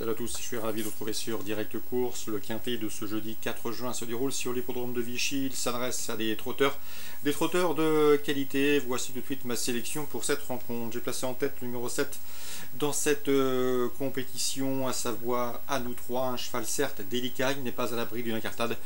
Salut à tous, je suis ravi de vous retrouver sur Direct Course. Le quintet de ce jeudi 4 juin se déroule sur l'hippodrome de Vichy. Il s'adresse à des trotteurs de qualité. Voici tout de suite ma sélection pour cette rencontre. J'ai placé en tête le numéro 7 dans cette compétition, à savoir à nous trois, un cheval certes délicat, il n'est pas à l'abri d'une incartade,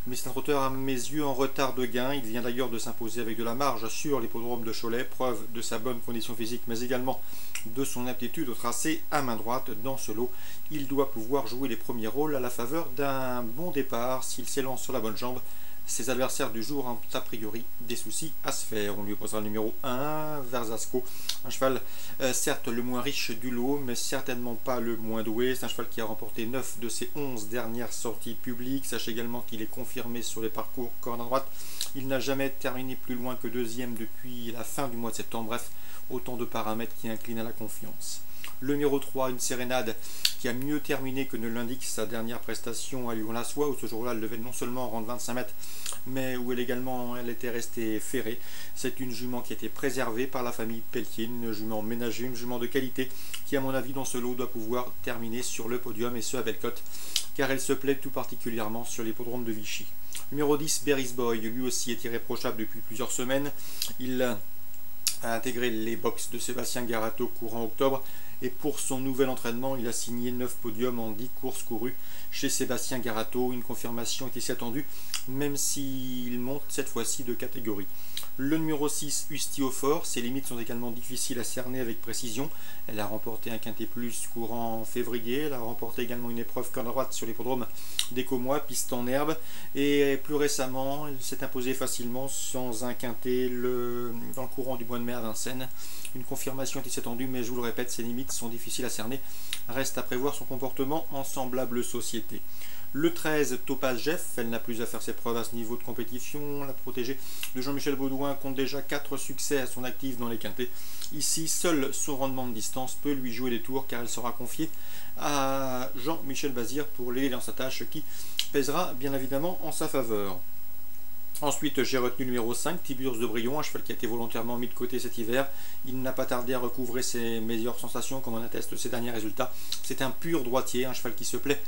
mais c'est un trotteur à mes yeux en retard de gain. Il vient d'ailleurs de s'imposer avec de la marge sur l'hippodrome de Cholet, preuve de sa bonne condition physique, mais également de son aptitude au tracé à main droite. Dans ce lot, il doit pouvoir jouer les premiers rôles à la faveur d'un bon départ. S'il s'élance sur la bonne jambe, ses adversaires du jour ont a priori des soucis à se faire. On lui opposera le numéro 1, Verzasco, un cheval certes le moins riche du lot, mais certainement pas le moins doué. C'est un cheval qui a remporté 9 de ses 11 dernières sorties publiques. Sachez également qu'il est confirmé sur les parcours corde à droite. Il n'a jamais terminé plus loin que deuxième depuis la fin du mois de septembre. Bref, autant de paramètres qui inclinent à la confiance. Le numéro 3, une sérénade qui a mieux terminé que ne l'indique sa dernière prestation à Lyon-la-Soie, où ce jour-là elle devait non seulement rendre 25 mètres, mais où elle était restée ferrée. C'est une jument qui a été préservée par la famille Pelletier, une jument ménagée, une jument de qualité qui, à mon avis, dans ce lot doit pouvoir terminer sur le podium, et ce à belle cote, car elle se plaît tout particulièrement sur l'hippodrome de Vichy. Numéro 10, Berry's Boy, lui aussi est irréprochable depuis plusieurs semaines. Il a intégré les box de Sébastien Garato courant octobre, et pour son nouvel entraînement, il a signé 9 podiums en 10 courses courues chez Sébastien Garato. Une confirmation était si attendue, même s'il monte cette fois-ci de catégorie. Le numéro 6, Ustiofor, ses limites sont également difficiles à cerner avec précision. Elle a remporté un quintet plus courant en février. Elle a remporté également une épreuve corde à droite sur l'hippodrome d'Écomois, piste en herbe. Et plus récemment, elle s'est imposée facilement sans un quintet dans le courant du mois de mai à Vincennes. Une confirmation était attendue, mais je vous le répète, ses limites sont difficiles à cerner. Reste à prévoir son comportement en semblable société. Le 13, Topaz Jeff, elle n'a plus à faire ses preuves à ce niveau de compétition. La protégée de Jean-Michel Baudouin compte déjà 4 succès à son actif dans les quintets. Ici, seul son rendement de distance peut lui jouer des tours, car elle sera confiée à Jean-Michel Bazir pour l'aider dans sa tâche, qui pèsera bien évidemment en sa faveur. Ensuite, j'ai retenu le numéro 5, Tiburce de Brion, un cheval qui a été volontairement mis de côté cet hiver. Il n'a pas tardé à recouvrer ses meilleures sensations, comme en attestent ses derniers résultats. C'est un pur droitier, un cheval qui se plaît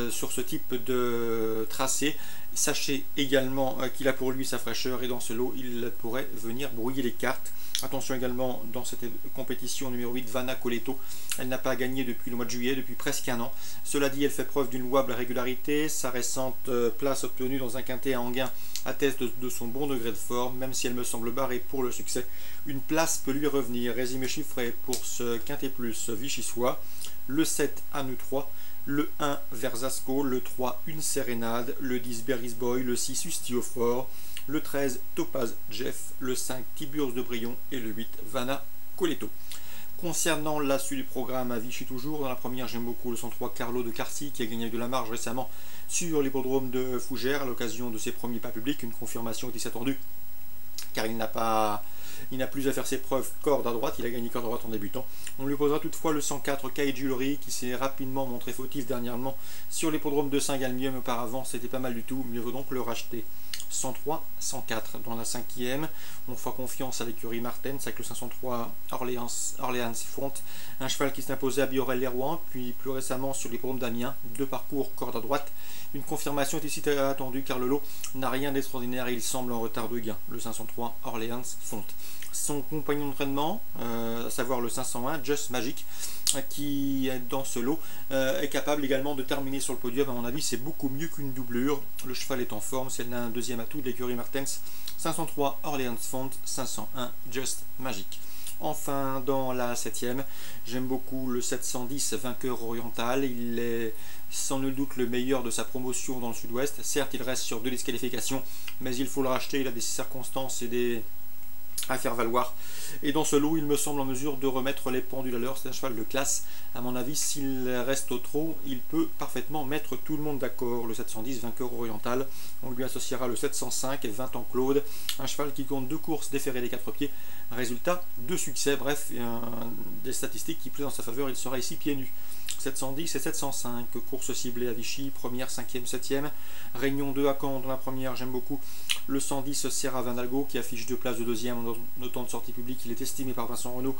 sur ce type de tracé. Sachez également qu'il a pour lui sa fraîcheur, et dans ce lot, il pourrait venir brouiller les cartes. Attention également dans cette compétition numéro 8, Vanna Coletto. Elle n'a pas gagné depuis le mois de juillet, depuis presque un an. Cela dit, elle fait preuve d'une louable régularité. Sa récente place obtenue dans un quintet à Enghien atteste de son bon degré de forme, même si elle me semble barrée pour le succès. Une place peut lui revenir. Résumé chiffré pour ce quintet plus vichysois. Le 7, à nous 3. Le 1, Verzasco. Le 3, une sérénade. Le 10, Berry's Boy. Le 6, Ustiofor. Le 13, Topaz Jeff, le 5, Tiburce de Brion, et le 8, Vanna Coletto. Concernant la suite du programme à Vichy toujours, dans la première j'aime beaucoup le 103 Carlo de Carcy, qui a gagné de la marge récemment sur l'hippodrome de Fougères à l'occasion de ses premiers pas publics. Une confirmation était attendue, car il n'a plus à faire ses preuves corde à droite. Il a gagné corde à droite en débutant. On lui posera toutefois le 104 Kaijulori, qui s'est rapidement montré fautif dernièrement sur l'hippodrome de Saint-Galmier. Auparavant, c'était pas mal du tout, mieux vaut donc le racheter. 103, 104 dans la 5e. On fera confiance à l'écurie Martens avec le 503 Orléans Front, un cheval qui s'est imposé à Biorel-les-Rouen, puis plus récemment sur l'hippodrome d'Amiens, 2 parcours corde à droite. Une confirmation est ici attendue, car le lot n'a rien d'extraordinaire et il semble en retard de gain, le 503 Orléans Front. Son compagnon d'entraînement, à savoir le 501 Just Magic, qui dans ce lot est capable également de terminer sur le podium. À mon avis, c'est beaucoup mieux qu'une doublure. Le cheval est en forme, c'est un deuxième atout de l'écurie Martens. 503 Orléans Font, 501 Just Magic. Enfin, dans la 7e, j'aime beaucoup le 710 Vainqueur Oriental. Il est sans nul doute le meilleur de sa promotion dans le sud-ouest. Certes, il reste sur 2 disqualifications, mais il faut le racheter. Il a des circonstances et des à faire valoir, et dans ce lot il me semble en mesure de remettre les pendules à l'heure. C'est un cheval de classe. À mon avis, s'il reste au trot, il peut parfaitement mettre tout le monde d'accord. Le 710 Vainqueur Oriental, on lui associera le 705 et 20 ans Claude, un cheval qui compte 2 courses déférées des 4 pieds, résultat 2 succès. Bref, des statistiques qui plaisent en sa faveur. Il sera ici pieds nus. 710 et 705. Course ciblée à Vichy, première, 5e, 7e. Réunion 2 à Caen dans la première, j'aime beaucoup le 110 Serra Vandalgo qui affiche 2 places de deuxième en autant de sortie publique. Il est estimé par Vincent Renaud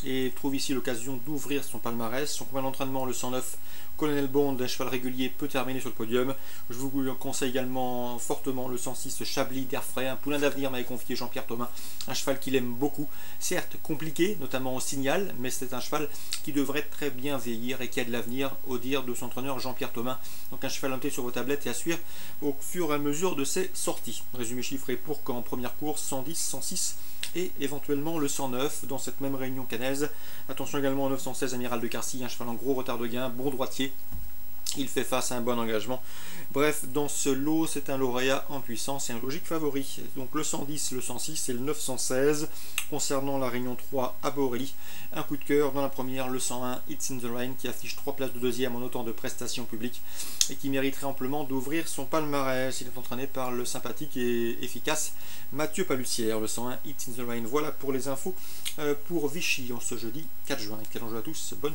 et trouve ici l'occasion d'ouvrir son palmarès. Son combat d'entraînement, le 109 Colonel Bond, un cheval régulier, peut terminer sur le podium. Je vous conseille également fortement le 106 Chablis d'Airfray, un poulain d'avenir m'avait confié Jean-Pierre Thomas, un cheval qu'il aime beaucoup, certes compliqué, notamment au signal, mais c'est un cheval qui devrait très bien vieillir et qui a de l'avenir au dire de son entraîneur Jean-Pierre Thomas. Donc un cheval noté sur vos tablettes et à suivre au fur et à mesure de ses sorties. Résumé chiffré pour qu'en première course, 110, 106 et éventuellement le 109 dans cette même réunion cannaise. Attention également au 916 Amiral de Carcy, un cheval en gros retard de gain, bon droitier. Il fait face à un bon engagement. Bref, dans ce lot, c'est un lauréat en puissance et un logique favori. Donc le 110, le 106 et le 916. Concernant la réunion 3 à Borély, un coup de cœur dans la première, le 101 It's in the Rain qui affiche 3 places de deuxième en autant de prestations publiques et qui mériterait amplement d'ouvrir son palmarès. Il est entraîné par le sympathique et efficace Mathieu Palussière, le 101 It's in the Rain. Voilà pour les infos pour Vichy en ce jeudi 4 juin. Excellent jeu à tous, bonne